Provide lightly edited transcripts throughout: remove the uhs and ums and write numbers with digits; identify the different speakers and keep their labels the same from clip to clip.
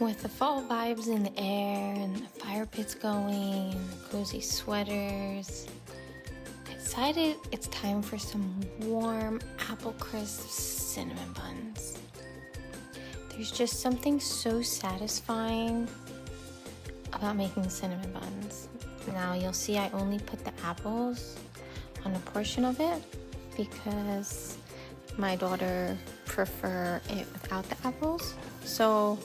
Speaker 1: With the fall vibes in the air and the fire pits going and the cozy sweaters, I decided it's time for some warm apple crisp cinnamon buns. There's just something so satisfying about making cinnamon buns. Now you'll see I only put the apples on a portion of it because my daughter prefer it without the apples. So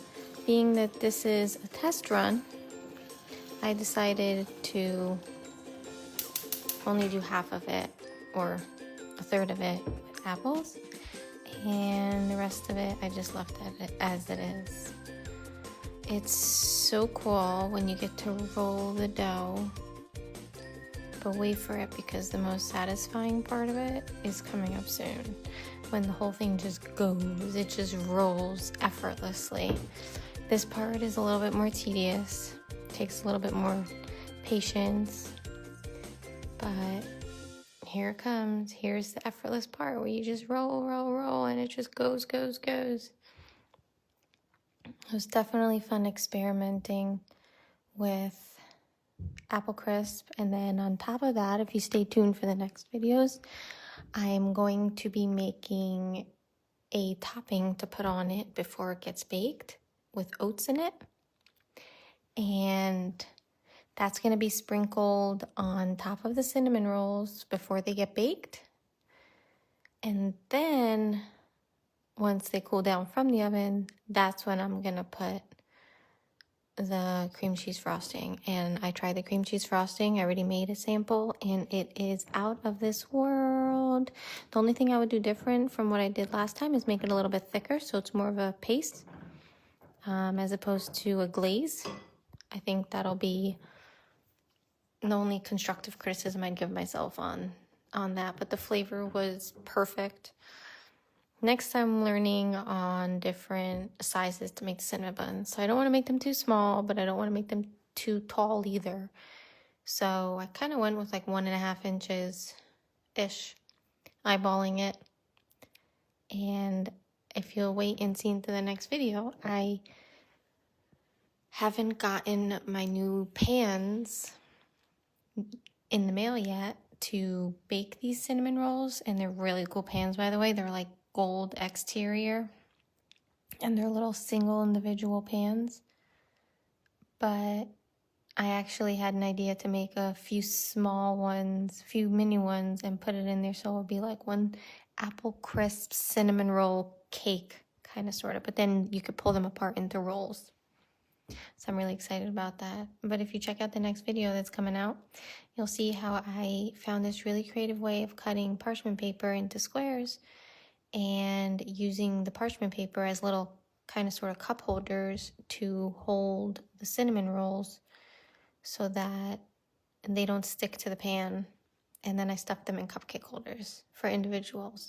Speaker 1: being that this is a test run, I decided to only do half of it or a third of it with apples, and the rest of it I just left it as it is. It's so cool when you get to roll the dough, but wait for it because the most satisfying part of it is coming up soon. When the whole thing just goes, it just rolls effortlessly. This part is a little bit more tedious, takes a little bit more patience, but here it comes. Here's the effortless part where you just roll, and it just goes. It was definitely fun experimenting with apple crisp, and then on top of that, if you stay tuned for the next videos, I am going to be making a topping to put on it before it gets baked with oats in it, and that's going to be sprinkled on top of the cinnamon rolls before they get baked. And then once they cool down from the oven, that's when I'm going to put the cream cheese frosting. And I tried the cream cheese frosting. I already made a sample and it is out of this world. The only thing I would do different from what I did last time is make it a little bit thicker so it's more of a paste as opposed to a glaze. I think that'll be the only constructive criticism I'd give myself on that, but the flavor was perfect. Next, I'm learning on different sizes to make the cinnamon buns. So I don't want to make them too small, but I don't want to make them too tall either. So I kind of went with like 1.5 inches-ish, eyeballing it. And if you'll wait and see into the next video, I haven't gotten my new pans in the mail yet to bake these cinnamon rolls, and they're really cool pans, by the way. They're like gold exterior and they're little single individual pans, but I actually had an idea to make a few small ones, a few mini ones, and put it in there so it would be like one apple crisp cinnamon roll cake kind of sort of, but then you could pull them apart into rolls. So I'm really excited about that. But if you check out the next video that's coming out, you'll see how I found this really creative way of cutting parchment paper into squares and using the parchment paper as little kind of sort of cup holders to hold the cinnamon rolls so that they don't stick to the pan. And then I stuffed them in cupcake holders for individuals.